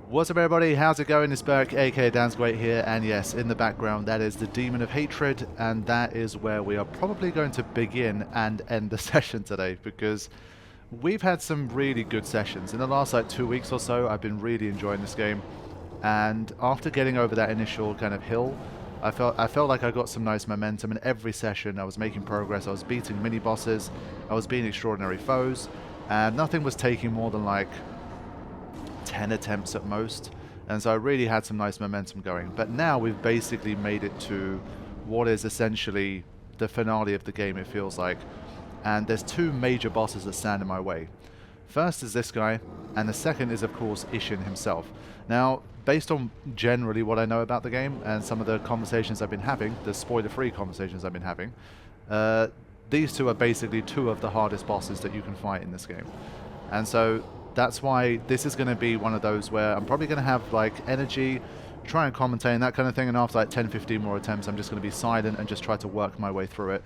What's up everybody, how's it going? It's Berk, aka Dansgreat here, and yes, in the background that is the Demon of Hatred, and that is where we are probably going to begin and end the session today, because we've had some really good sessions. In the last like 2 weeks or so, I've been really enjoying this game, and after getting over that initial kind of hill, I felt like I got some nice momentum. In every session I was making progress, I was beating mini-bosses, I was beating extraordinary foes, and nothing was taking more than like 10 attempts at most, and so I really had some nice momentum going. But now we've basically made it to what is essentially the finale of the game, it feels like, and there's two major bosses that stand in my way. First is this guy, and the second is of course Ishin himself. Now, based on generally what I know about the game and some of the conversations I've been having, the spoiler-free conversations I've been having, these two are basically two of the hardest bosses that you can fight in this game. And so that's why this is going to be one of those where I'm probably going to have like energy, try and commentate and that kind of thing, and after like 10-15 more attempts I'm just going to be silent and just try to work my way through it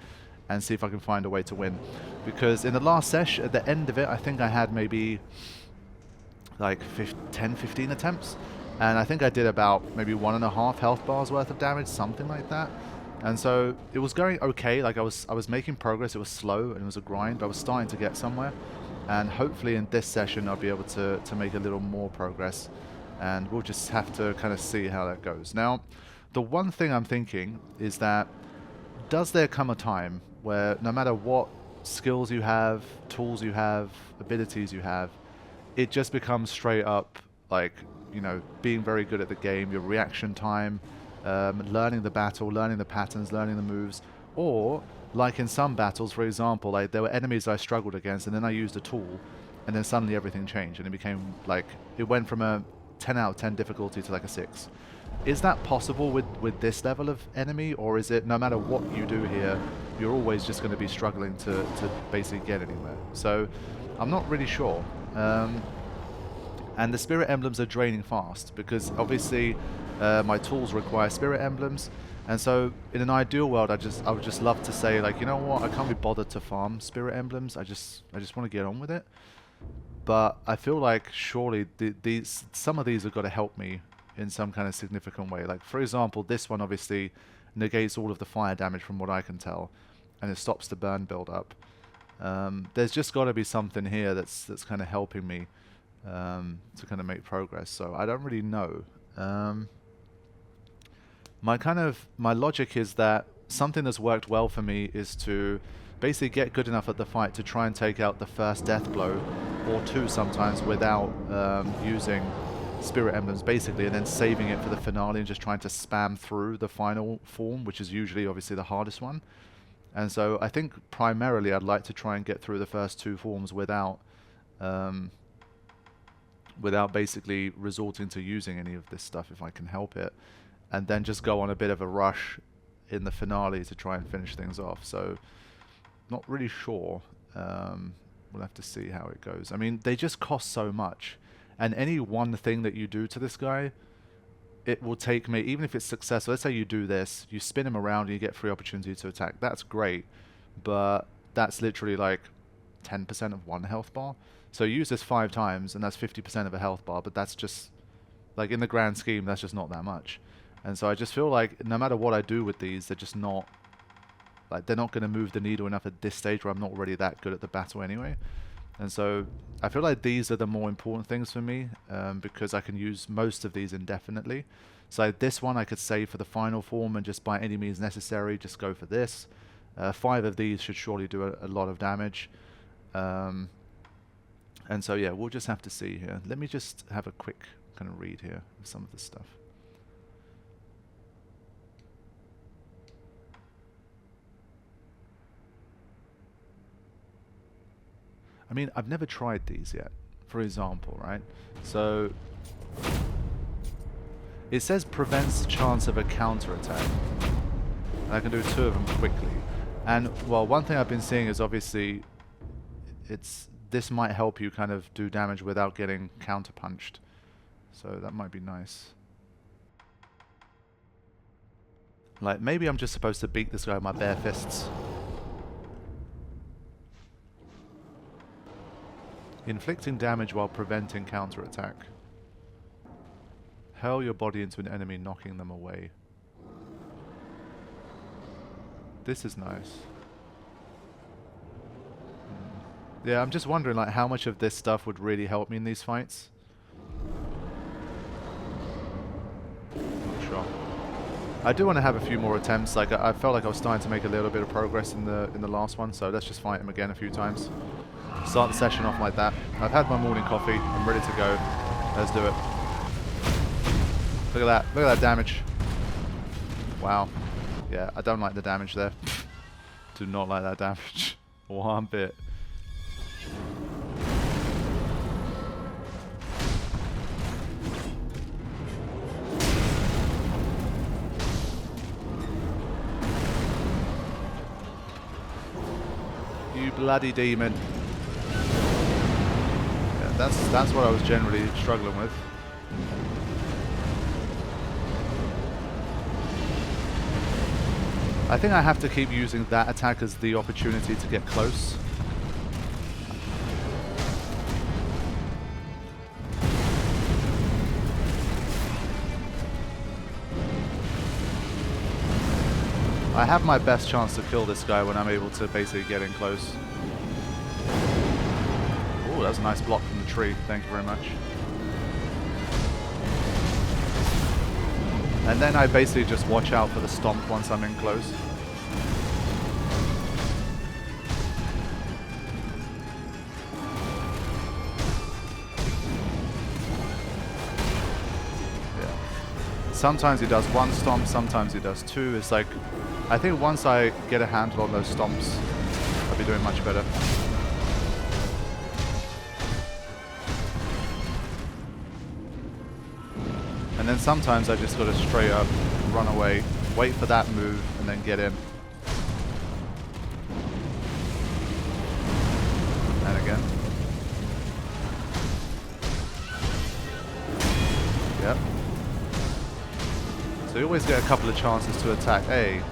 and see if I can find a way to win. Because in the last session, at the end of it, I think I had maybe like 10-15 attempts, and I think I did about maybe 1.5 health bars worth of damage, something like that. And so it was going okay, like I was making progress. It was slow and it was a grind, but I was starting to get somewhere. And hopefully in this session I'll be able to make a little more progress, and we'll just have to kind of see how that goes. Now, the one thing I'm thinking is that, does there come a time where no matter what skills you have, tools you have, abilities you have, it just becomes straight up like, you know, being very good at the game, your reaction time, learning the battle, learning the patterns, learning the moves, or like in some battles, for example, like there were enemies I struggled against, and then I used a tool, and then suddenly everything changed, and it became like, it went from a 10 out of 10 difficulty to like a 6. Is that possible with this level of enemy, or is it no matter what you do here, you're always just going to be struggling to basically get anywhere? So I'm not really sure. And the spirit emblems are draining fast, because obviously my tools require spirit emblems. And so, in an ideal world, I would just love to say, like, you know what, I can't be bothered to farm spirit emblems. I just want to get on with it. But I feel like surely some of these have got to help me in some kind of significant way. Like, for example, this one obviously negates all of the fire damage from what I can tell, and it stops the burn build up. There's just got to be something here that's kind of helping me to kind of make progress. So I don't really know. My logic is that something that's worked well for me is to basically get good enough at the fight to try and take out the first death blow, or two sometimes, without using spirit emblems basically, and then saving it for the finale and just trying to spam through the final form, which is usually obviously the hardest one. And so I think primarily I'd like to try and get through the first two forms without basically resorting to using any of this stuff if I can help it, and then just go on a bit of a rush in the finale to try and finish things off. So, not really sure. We'll have to see how it goes. I mean, they just cost so much, and any one thing that you do to this guy, it will take me, even if it's successful, let's say you do this, you spin him around and you get free opportunity to attack. That's great, but that's literally like 10% of one health bar. So you use this 5 times, and that's 50% of a health bar, but that's just, like, in the grand scheme, that's just not that much. And so I just feel like no matter what I do with these, they're just not, like, they're not going to move the needle enough at this stage where I'm not really that good at the battle anyway. And so I feel like these are the more important things for me, because I can use most of these indefinitely. So this one I could save for the final form, and just by any means necessary, just go for this. 5 of these should surely do a lot of damage. And so yeah, we'll just have to see here. Let me just have a quick kind of read here of some of this stuff. I mean, I've never tried these yet, for example, right? So it says prevents the chance of a counterattack. And I can do 2 of them quickly. And, well, one thing I've been seeing is obviously this might help you kind of do damage without getting counter-punched. So that might be nice. Like, maybe I'm just supposed to beat this guy with my bare fists. Inflicting damage while preventing counterattack. Hurl your body into an enemy, knocking them away. This is nice. Yeah, I'm just wondering like how much of this stuff would really help me in these fights. Not sure. I do want to have a few more attempts. Like I felt like I was starting to make a little bit of progress in the last one, so let's just fight him again a few times. Start the session off like that. I've had my morning coffee. I'm ready to go. Let's do it. Look at that. Look at that damage. Wow. Yeah, I don't like the damage there. Do not like that damage. One bit. You bloody demon. Yeah, that's what I was generally struggling with. I think I have to keep using that attack as the opportunity to get close. I have my best chance to kill this guy when I'm able to basically get in close. Oh, that was a nice block from the tree. Thank you very much. And then I basically just watch out for the stomp once I'm in close. Yeah. Sometimes he does one stomp, sometimes he does two. It's like, I think once I get a handle on those stomps, I'll be doing much better. And then sometimes I just got to straight up run away, wait for that move, and then get in. And again. Yep. So you always get a couple of chances to attack A.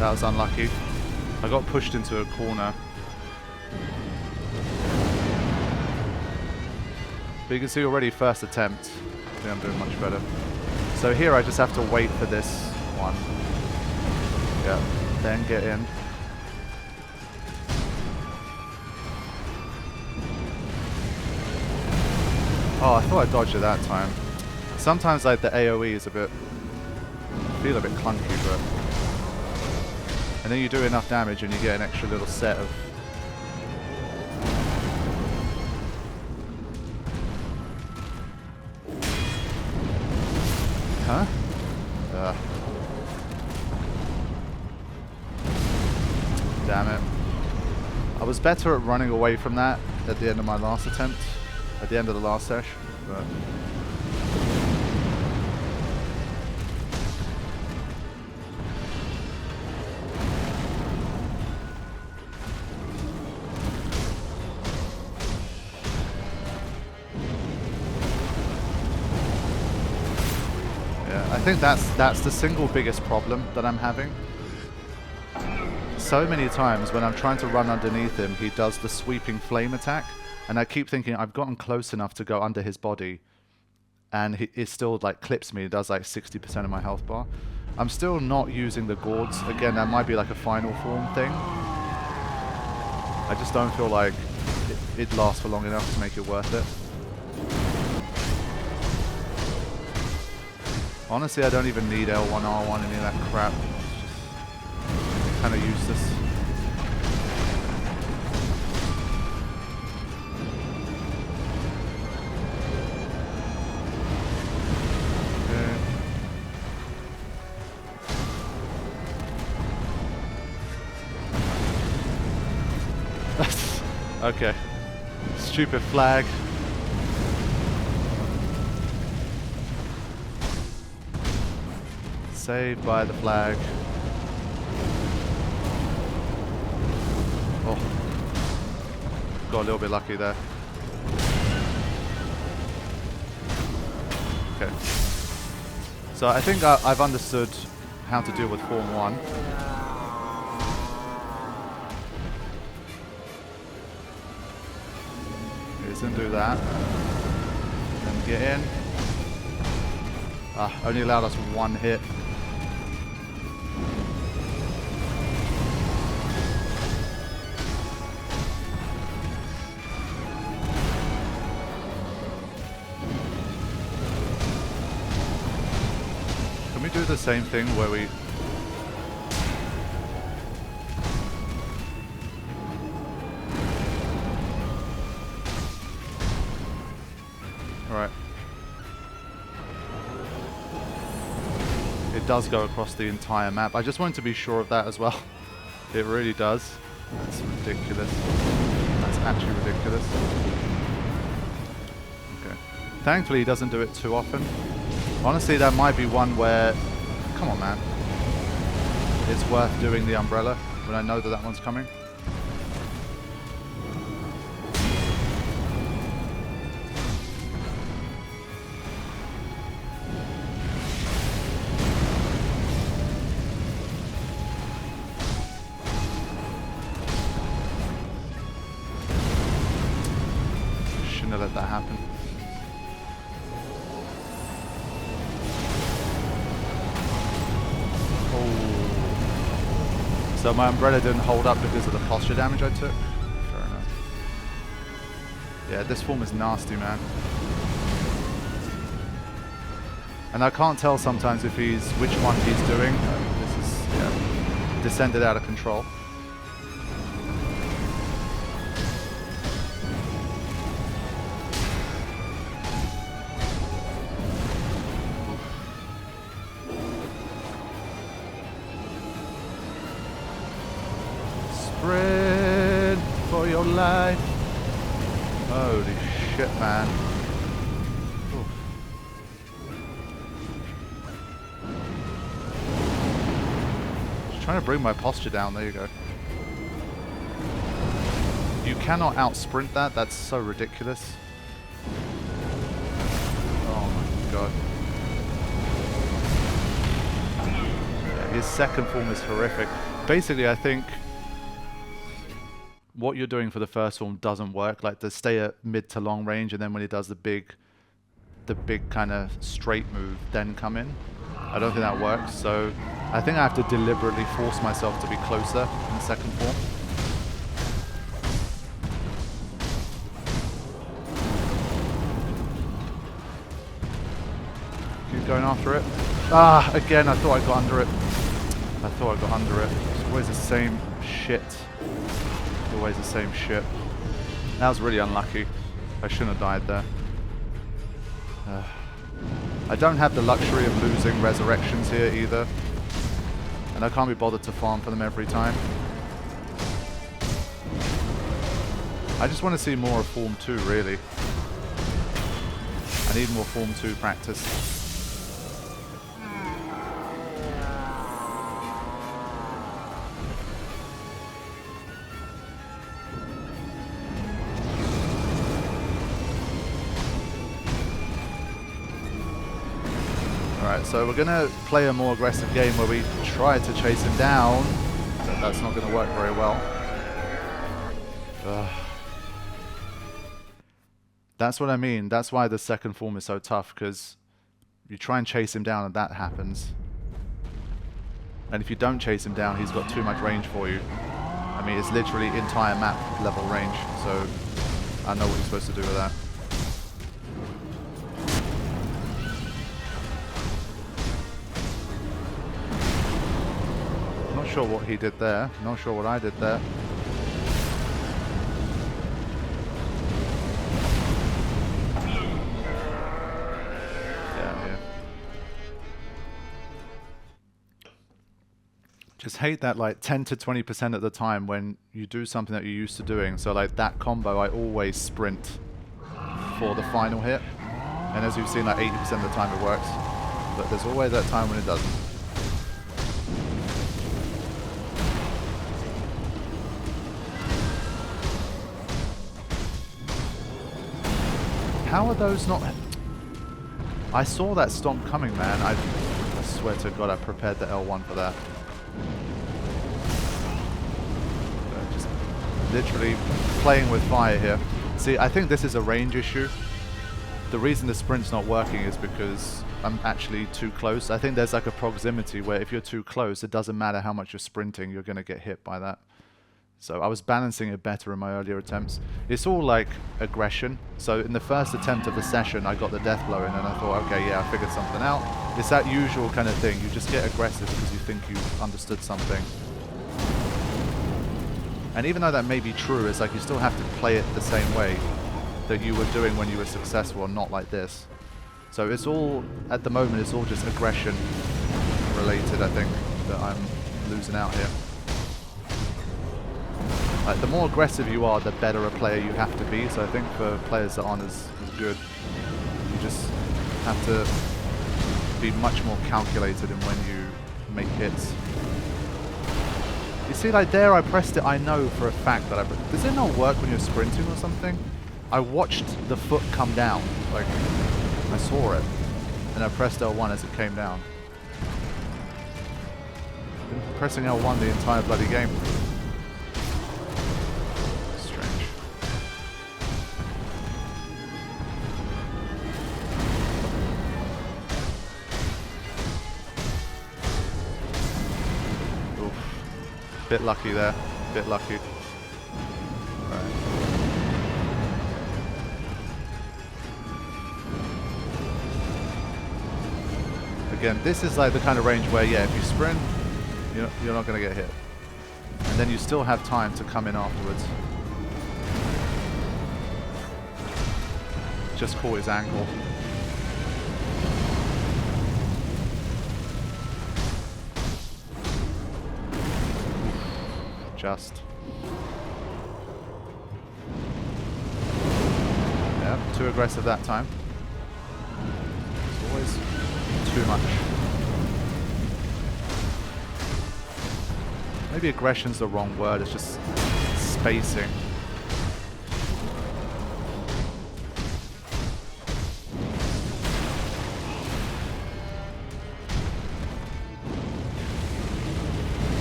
That was unlucky. I got pushed into a corner. But you can see already first attempt. I think I'm doing much better. So here I just have to wait for this one. Yeah, then get in. Oh, I thought I dodged it that time. Sometimes like the AoE is a bit, feel a bit clunky, but and then you do enough damage and you get an extra little set of... Huh? Damn it. I was better at running away from that at the end of my last attempt, at the end of the last sesh, but... I think that's the single biggest problem that I'm having. So many times when I'm trying to run underneath him, he does the sweeping flame attack, and I keep thinking I've gotten close enough to go under his body, and it still like clips me. It does like 60% of my health bar. I'm still not using the gourds. Again, that might be like a final form thing. I just don't feel like it lasts for long enough to make it worth it. Honestly, I don't even need L1, R1, any of that crap. It's just kind of useless. Okay. Okay. Stupid flag. Saved by the flag. Oh. got a little bit lucky there. Okay. So I think I've understood how to deal with Form 1. He doesn't do that. Then get in. Only allowed us one hit. Can we do the same thing where we... Alright. It does go across the entire map. I just wanted to be sure of that as well. It really does. That's ridiculous. That's actually ridiculous. Okay. Thankfully he doesn't do it too often. Honestly, that might be one where... Come on, man. It's worth doing the umbrella when I know that that one's coming. Shouldn't have let that happen. So my umbrella didn't hold up because of the posture damage I took. Fair enough. Yeah, this form is nasty, man. And I can't tell sometimes if he's which one he's doing. This is, yeah, descended out of control. Sprint for your life. Holy shit, man. Oof. Just trying to bring my posture down. There you go. You cannot out sprint that. That's so ridiculous. Oh my god. Yeah, his second form is horrific. Basically, I think what you're doing for the first form doesn't work. Like, to stay at mid to long range, and then when he does the big kind of straight move, then come in. I don't think that works. So I think I have to deliberately force myself to be closer in the second form. Keep going after it. Ah, again, I thought I got under it. I thought I got under it. It's always the same shit. Always the same shit. That was really unlucky. I shouldn't have died there. I don't have the luxury of losing resurrections here either. And I can't be bothered to farm for them every time. I just want to see more of Form 2, really. I need more Form 2 practice. Alright, so we're going to play a more aggressive game where we try to chase him down, but that's not going to work very well. That's what I mean. That's why the second form is so tough, because you try and chase him down and that happens. And if you don't chase him down, he's got too much range for you. I mean, it's literally entire map level range, so I know what you're supposed to do with that. Not sure what he did there. Not sure what I did there. Yeah. Just hate that, like 10 to 20% of the time when you do something that you're used to doing. So like that combo, I always sprint for the final hit. And as you've seen, like 80% of the time it works. But there's always that time when it doesn't. How are those not... I saw that stomp coming, man. I swear to God I prepared the L1 for that. Just literally playing with fire here. See, I think this is a range issue. The reason the sprint's not working is because I'm actually too close. I think there's like a proximity where if you're too close, it doesn't matter how much you're sprinting, you're going to get hit by that. So I was balancing it better in my earlier attempts. It's all like aggression. So in the first attempt of the session, I got the death blow in and I thought, okay, yeah, I figured something out. It's that usual kind of thing. You just get aggressive because you think you've understood something. And even though that may be true, it's like you still have to play it the same way that you were doing when you were successful and not like this. So it's all, at the moment, it's all just aggression related, I think, that I'm losing out here. Like, the more aggressive you are, the better a player you have to be. So I think for players that aren't as good, you just have to be much more calculated in when you make hits. You see, like there I pressed it, I know for a fact that does it not work when you're sprinting or something? I watched the foot come down, like, I saw it, and I pressed L1 as it came down. I've been pressing L1 the entire bloody game. Strange. Oof. Bit lucky there, bit lucky. Alright. Again, this is like the kind of range where, yeah, if you sprint, you're not going to get hit. And then you still have time to come in afterwards. Just caught his ankle. Just. Yeah, too aggressive that time. It's always too much. Maybe aggression's the wrong word, it's just spacing.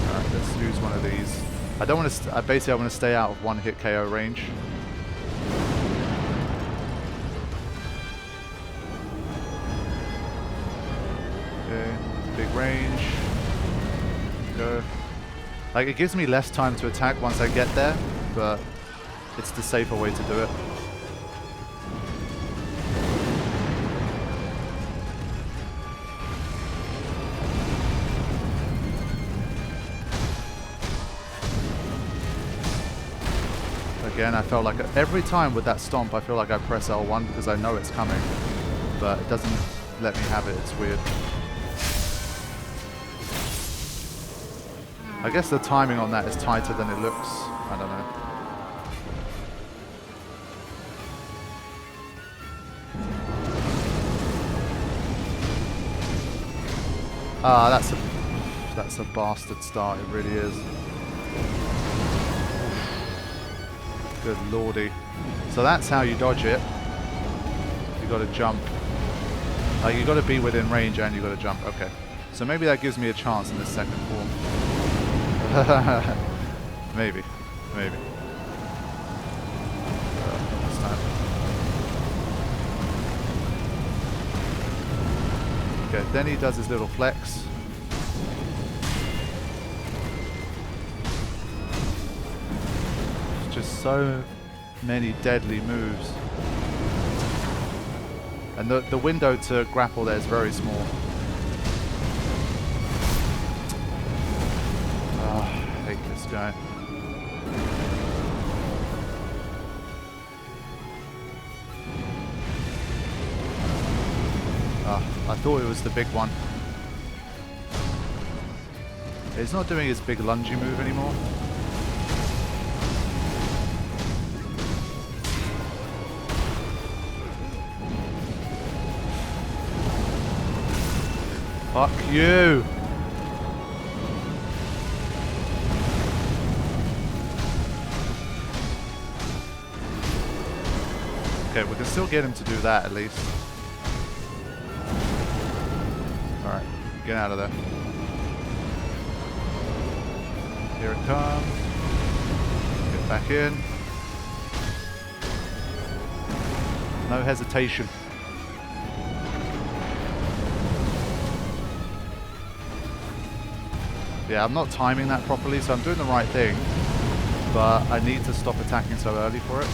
Alright, let's use one of these. I don't want to, basically I want to stay out of one hit KO range. Big range. Go. Like, it gives me less time to attack once I get there, but it's the safer way to do it. Again, I felt like every time with that stomp, I feel like I press L1 because I know it's coming, but it doesn't let me have it. It's weird. I guess the timing on that is tighter than it looks. I don't know. Ah, that's a bastard start. It really is. Good lordy. So that's how you dodge it. You got to jump. You got to be within range and you got to jump. Okay. So maybe that gives me a chance in this second form. Maybe. Maybe. This time. Okay, then he does his little flex. Just so many deadly moves. And the window to grapple there is very small. Guy. I thought it was the big one. He's not doing his big lungy move anymore. Fuck you! Okay, we can still get him to do that at least. Alright, get out of there. Here it comes. Get back in. No hesitation. Yeah, I'm not timing that properly, so I'm doing the right thing. But I need to stop attacking so early for it.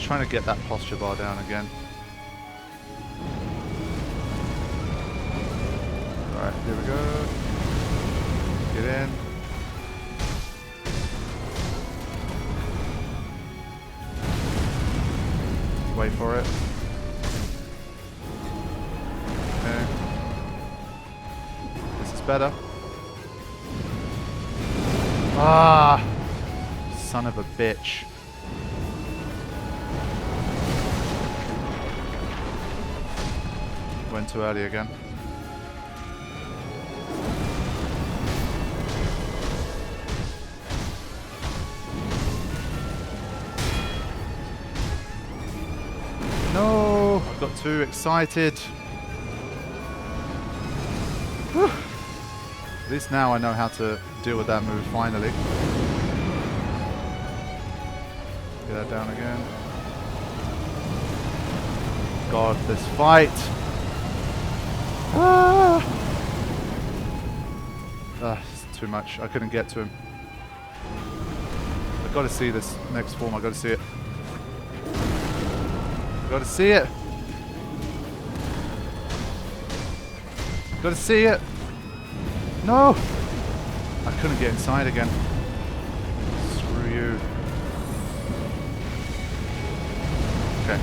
Trying to get that posture bar down again. Alright, here we go. Get in. Wait for it. Okay. This is better. Ah! Son of a bitch. Went too early again. No! I got too excited. Whew. At least now I know how to deal with that move finally. Get that down again. God, this fight! Ah! It's too much. I couldn't get to him. I've got to see this next form. I've got to see it. I've got to see it. Got to see it. No! I couldn't get inside again. Screw you. Okay.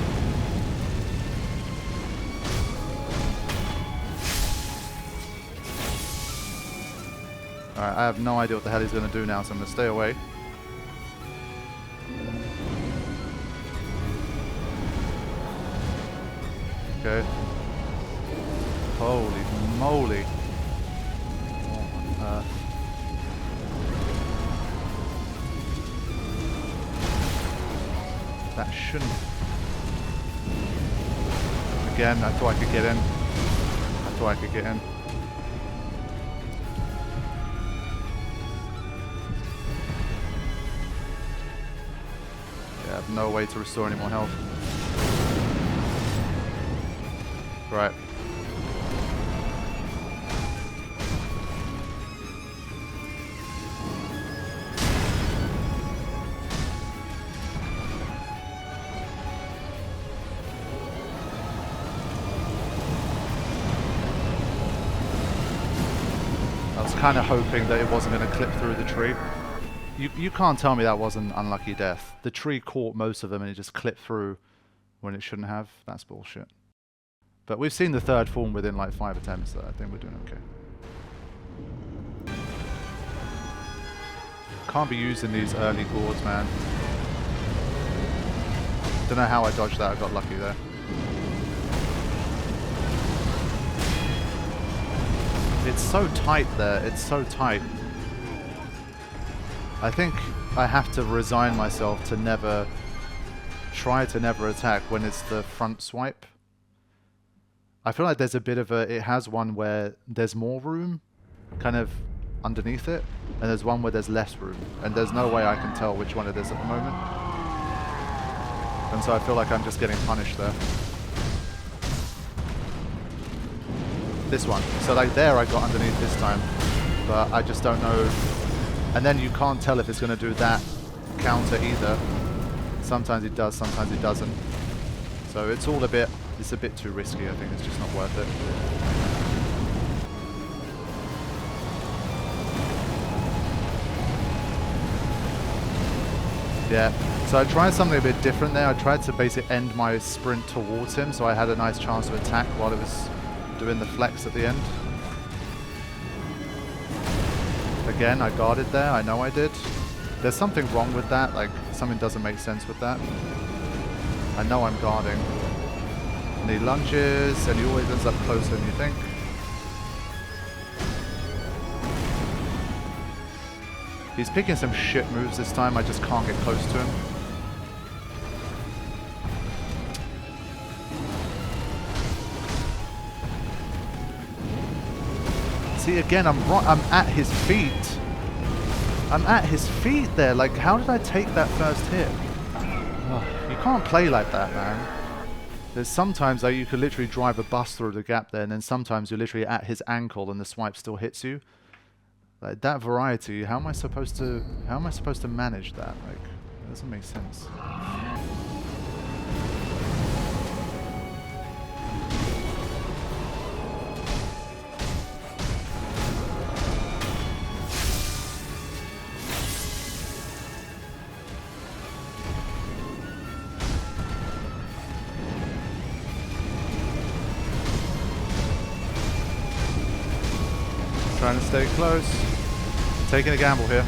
Alright, I have no idea what the hell he's going to do now, so I'm going to stay away. Okay. Holy moly. What on earth? That shouldn't... Again, I thought I could get in. I thought I could get in. No way to restore any more health. Right. I was kind of hoping that it wasn't going to clip through the tree. You can't tell me that wasn't unlucky death. The tree caught most of them and it just clipped through when it shouldn't have. That's bullshit. But we've seen the third form within like 5 attempts, so I think we're doing okay. Can't be using these early gourds, man. Don't know how I dodged that. I got lucky there. It's so tight there. It's so tight. I think I have to resign myself to never attack when it's the front swipe. I feel like there's a bit of a... It has one where there's more room, kind of underneath it, and there's one where there's less room, and there's no way I can tell which one it is at the moment. And so I feel like I'm just getting punished there. This one. So like there I got underneath this time, but I just don't know... And then you can't tell if it's going to do that counter either. Sometimes it does, sometimes it doesn't. So it's all a bit too risky. I think it's just not worth it. Yeah, so I tried something a bit different there. I tried to basically end my sprint towards him, so I had a nice chance to attack while it was doing the flex at the end. Again, I guarded there. I know I did. There's something wrong with that. Like, something doesn't make sense with that. I know I'm guarding. And he lunges, and he always ends up closer than you think. He's picking some shit moves this time. I just can't get close to him. See, again, I'm at his feet. I'm at his feet there. Like, how did I take that first hit? Oh, you can't play like that, man. There's sometimes you could literally drive a bus through the gap there, and then sometimes you're literally at his ankle and the swipe still hits you. Like, that variety, how am I supposed to manage that? Like, it doesn't make sense. Trying to stay close. Taking a gamble here.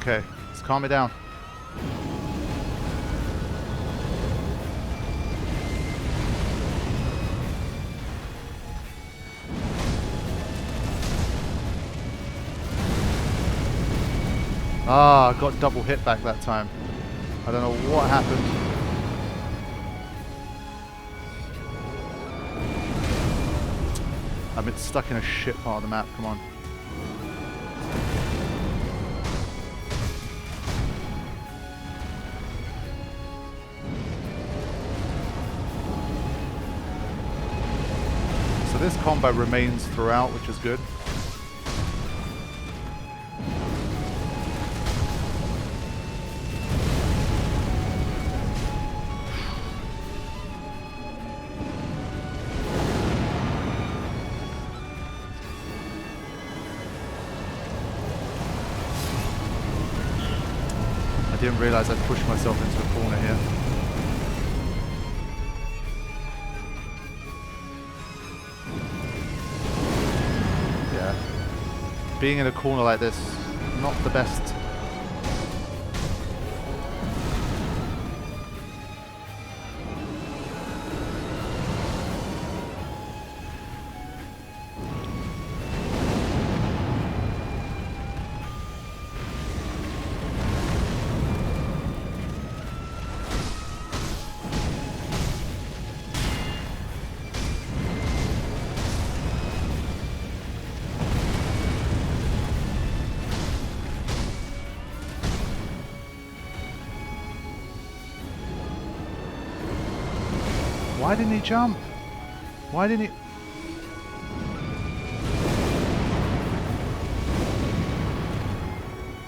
Okay, let's calm it down. Ah, I got double hit back that time. I don't know what happened. I've been stuck in a shit part of the map, come on. So this combo remains throughout, which is good. I didn't realize I'd pushed myself into a corner here. Yeah. Being in a corner like this, not the best. Why didn't he jump? Why didn't he?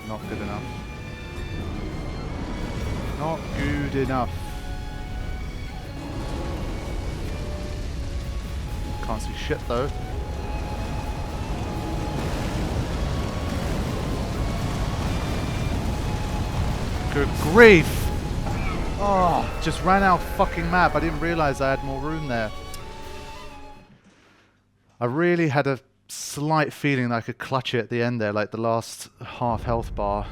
Not good enough. Not good enough. Can't see shit though. Good grief! Oh, just ran out fucking map. I didn't realize I had more room there. I really had a slight feeling that I could clutch it at the end there, like the last half health bar.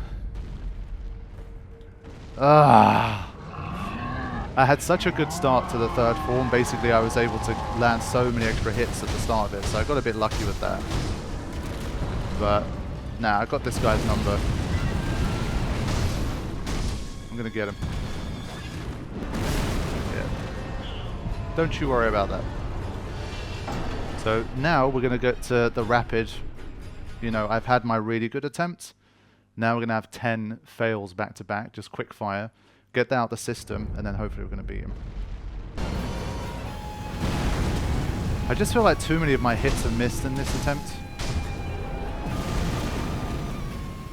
Ah. I had such a good start to the third form. Basically, I was able to land so many extra hits at the start of it, so I got a bit lucky with that. But, nah, I got this guy's number. I'm gonna get him. Don't you worry about that. So now we're going to get to the rapid. You know, I've had my really good attempts. Now we're going to have 10 fails back to back, just quick fire. Get that out the system, and then hopefully we're going to beat him. I just feel like too many of my hits are missed in this attempt.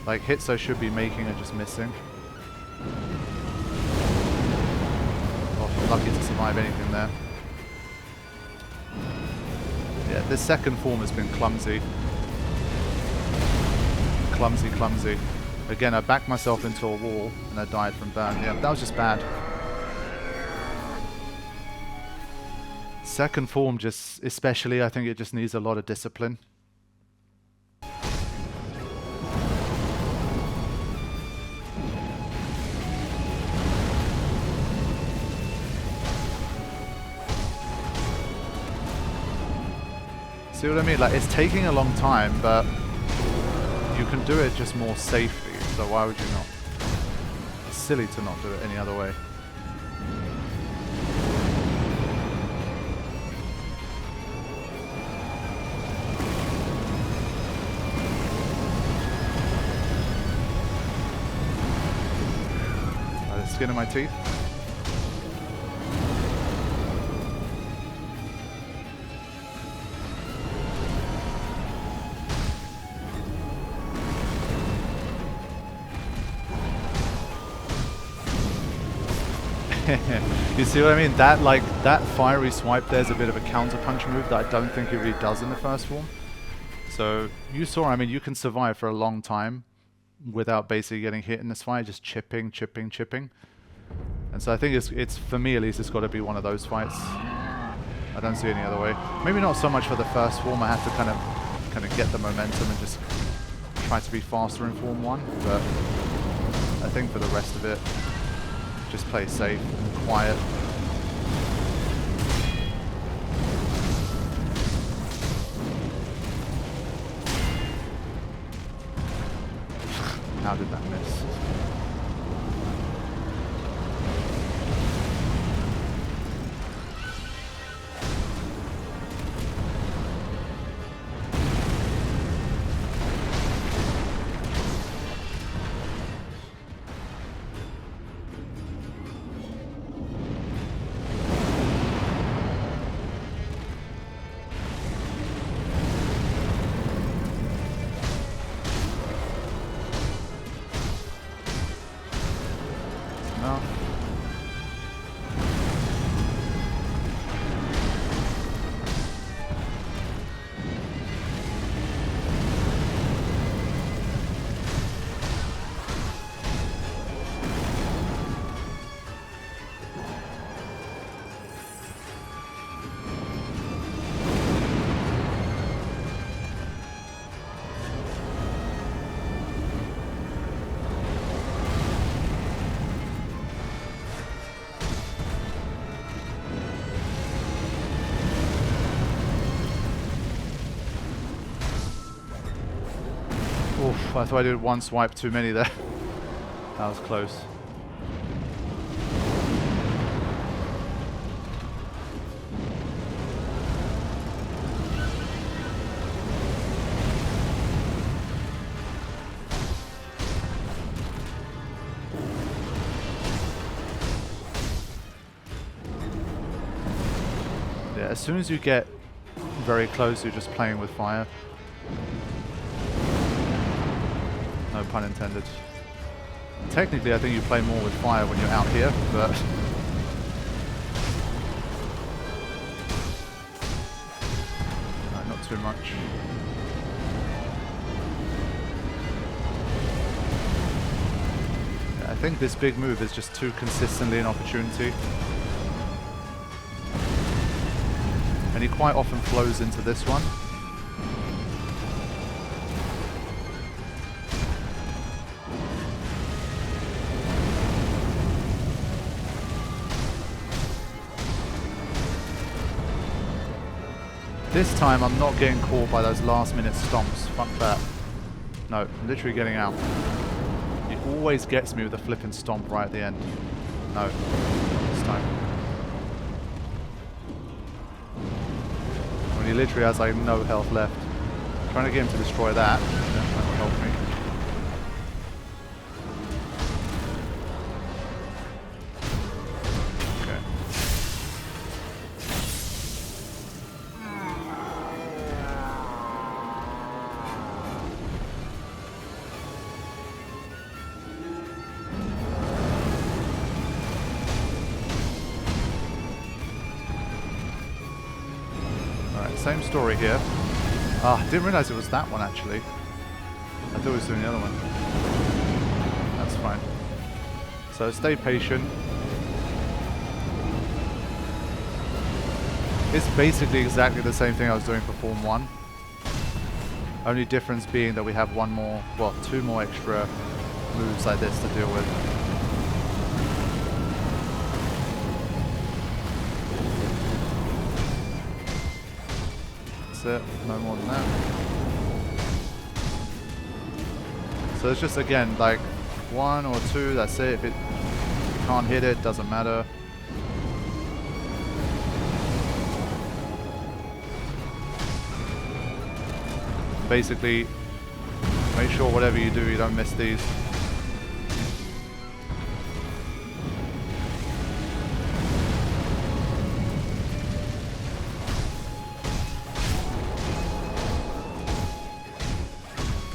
Like hits I should be making are just missing. Oh, I'm lucky to survive anything there. This second form has been clumsy. Clumsy. Again, I backed myself into a wall and I died from burn. Yeah, that was just bad. Second form just, especially, I think it just needs a lot of discipline. See what I mean? Like, it's taking a long time, but you can do it just more safely, so why would you not? It's silly to not do it any other way. The skin of my teeth. You see what I mean? That fiery swipe there's a bit of a counter-punch move that I don't think it really does in the first form. So you saw, I mean, you can survive for a long time without basically getting hit in this fight, just chipping. And so I think it's for me at least, it's got to be one of those fights. I don't see any other way. Maybe not so much for the first form. I have to kind of get the momentum and just try to be faster in Form 1. But I think for the rest of it, just play safe and quiet. How did that miss? Oof, I thought I did one swipe too many there. That was close. Yeah, as soon as you get very close, you're just playing with fire. No pun intended. Technically, I think you play more with fire when you're out here, but... no, not too much. Yeah, I think this big move is just too consistently an opportunity. And he quite often flows into this one. This time I'm not getting caught by those last minute stomps. Fuck that. No, I'm literally getting out. He always gets me with a flipping stomp right at the end. No, this time. When he literally has like no health left. I'm trying to get him to destroy that. That will help me. same story here. Ah, didn't realize it was that one actually. I thought it was doing the other one. That's fine. So stay patient. It's basically exactly the same thing I was doing for Form 1. Only difference being that we have one more, well, 2 more extra moves like this to deal with. That's it, no more than that. So it's just, again, like 1 or 2, that's it. If you can't hit it, doesn't matter. Basically, make sure whatever you do, you don't miss these.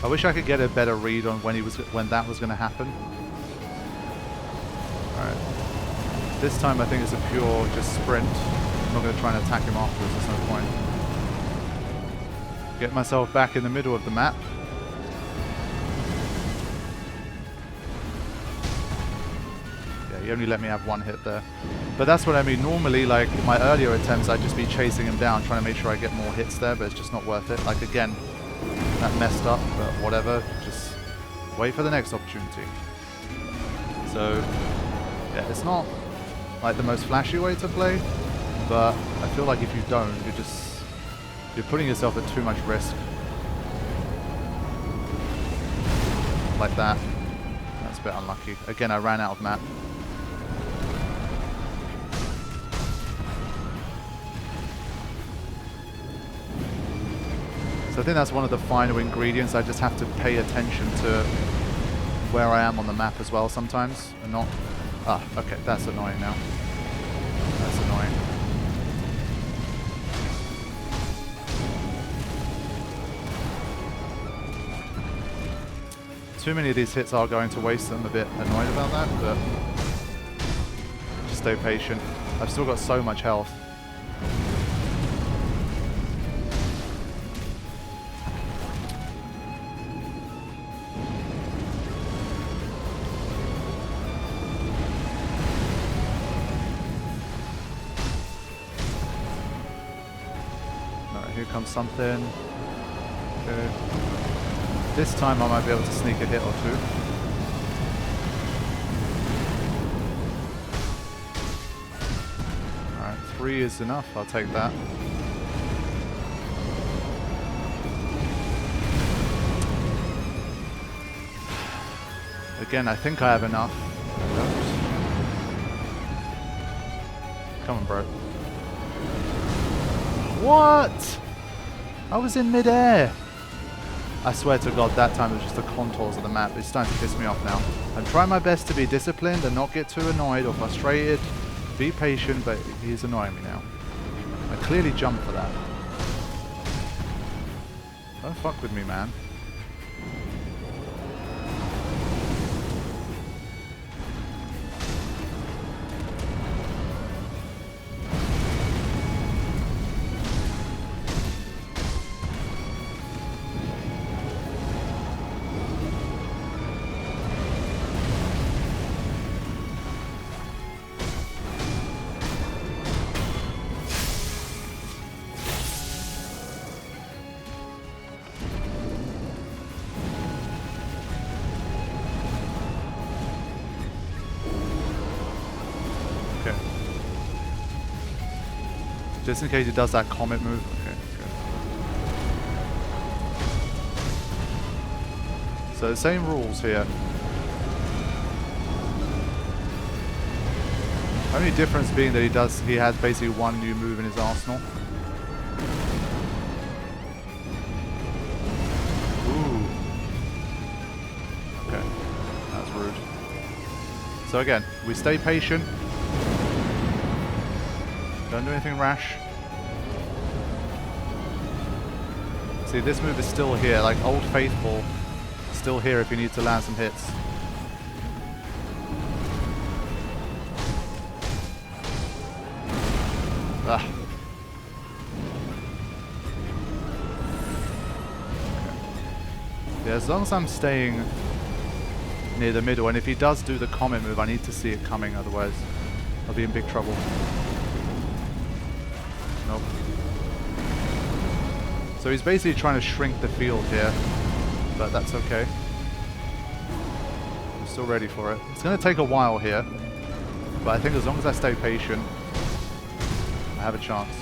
I wish I could get a better read on when that was going to happen. Alright. This time I think it's a pure just sprint. I'm not going to try and attack him afterwards, there's no point. Get myself back in the middle of the map. Yeah, he only let me have 1 hit there. But that's what I mean. Normally, like my earlier attempts, I'd just be chasing him down, trying to make sure I get more hits there, but it's just not worth it. Like again, that messed up, but whatever. Just wait for the next opportunity. So, yeah, it's not like the most flashy way to play, but I feel like if you don't, you're putting yourself at too much risk. Like that. That's a bit unlucky. Again, I ran out of map. So I think that's one of the final ingredients. I just have to pay attention to where I am on the map as well sometimes. And not... Ah, okay, that's annoying now. That's annoying. Too many of these hits are going to waste. I'm a bit annoyed about that, but just stay patient. I've still got so much health. Alright, here comes something. Okay. This time I might be able to sneak a hit or 2. Alright, 3 is enough, I'll take that. Again, I think I have enough. Come on, bro. What? I was in mid-air. I swear to God, that time it was just the contours of the map. It's starting to piss me off now. I'm trying my best to be disciplined and not get too annoyed or frustrated. Be patient, but he's annoying me now. I clearly jumped for that. Don't fuck with me, man. Just in case he does that comet move. Okay, good. So the same rules here. Only difference being that he has basically 1 new move in his arsenal. Ooh. Okay, that's rude. So again, we stay patient. Don't do anything rash. See, this move is still here, like Old Faithful, still here if you need to land some hits. Ah. Yeah, as long as I'm staying near the middle, and if he does do the comet move, I need to see it coming, otherwise I'll be in big trouble. Nope. So he's basically trying to shrink the field here, but that's okay. I'm still ready for it. It's going to take a while here, but I think as long as I stay patient, I have a chance.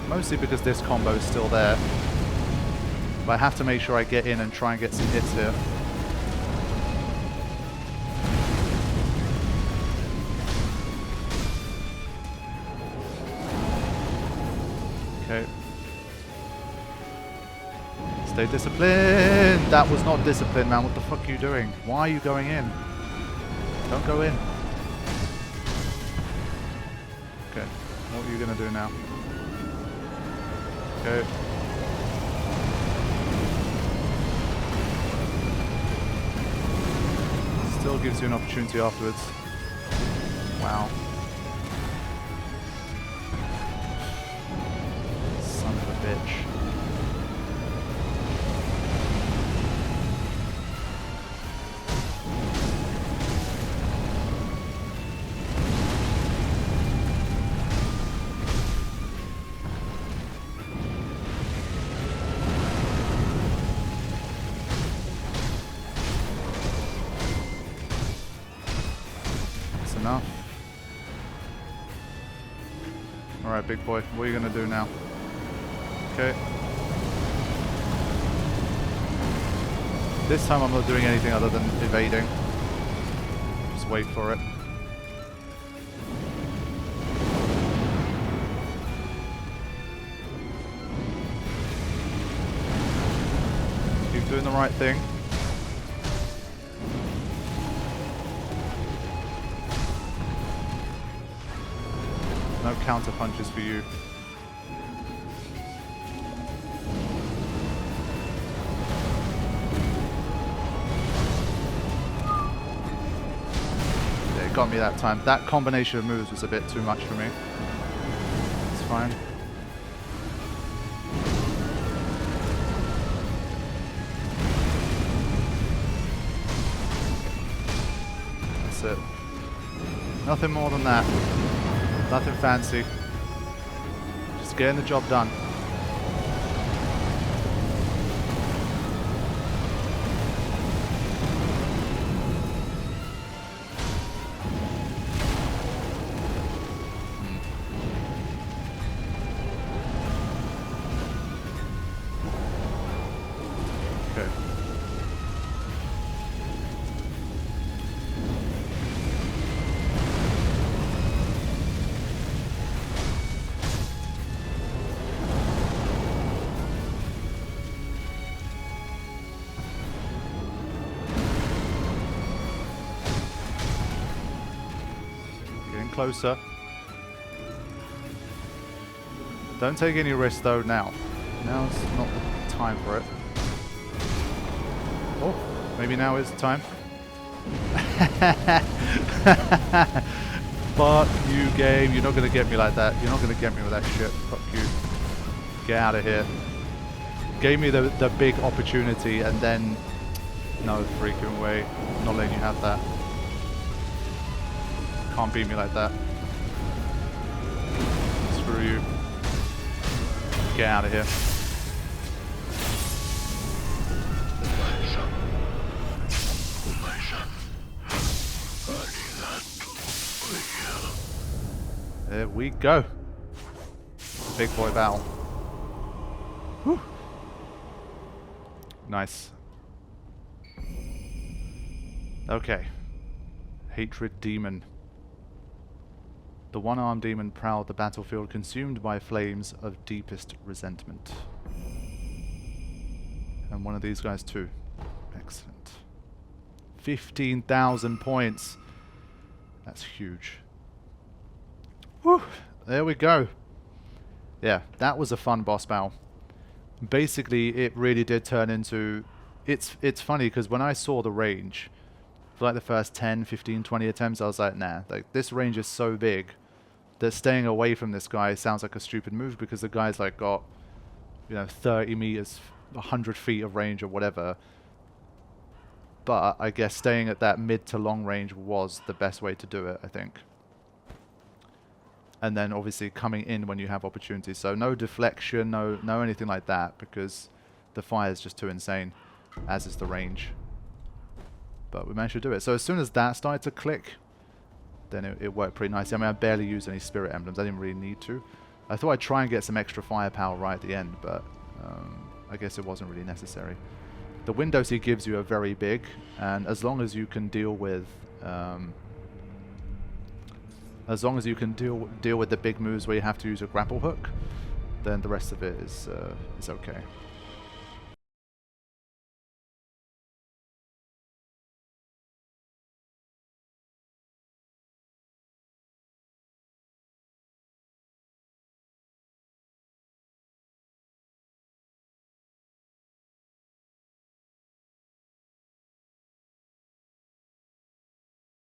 Mostly because this combo is still there. But I have to make sure I get in and try and get some hits here. Okay. Stay disciplined! That was not discipline, man. What the fuck are you doing? Why are you going in? Don't go in. Okay. What are you gonna do now? Okay. Still gives you an opportunity afterwards. Wow. Son of a bitch. Enough. Alright, big boy, what are you gonna do now? Okay. This time I'm not doing anything other than evading. Just wait for it. Keep doing the right thing. No counter punches for you. Yeah, it got me that time. That combination of moves was a bit too much for me. It's fine. That's it. Nothing more than that. Nothing fancy. Just getting the job done. Okay. Closer. Don't take any risks though now. Now's not the time for it. Oh, maybe now is the time. Fuck you, game. You're not gonna get me like that. You're not gonna get me with that shit. Fuck you. Get out of here. Gave me the big opportunity and then no freaking way. Not letting you have that. Can't beat me like that. Screw you. Get out of here. There we go. Big boy battle. Whew. Nice. Okay. Hatred demon. The one-armed demon prowled the battlefield, consumed by flames of deepest resentment. And one of these guys too. Excellent. 15,000 points. That's huge. Whew. There we go. Yeah, that was a fun boss battle. Basically, it really did turn into... It's funny, because when I saw the range, for like the first 10, 15, 20 attempts, I was like, nah, like, this range is so big that staying away from this guy sounds like a stupid move, because the guy's like got, you know, 30 meters 100 feet of range or whatever. But I guess staying at that mid to long range was the best way to do it, I think. And then obviously coming in when you have opportunities. So no deflection, no anything like that, because the fire is just too insane, as is the range. But we managed to do it. So as soon as that started to click, then it worked pretty nicely. I mean, I barely used any spirit emblems. I didn't really need to. I thought I'd try and get some extra firepower right at the end, but I guess it wasn't really necessary. The windows he gives you are very big, and as long as you can deal with deal with the big moves where you have to use a grapple hook, then the rest of it is okay.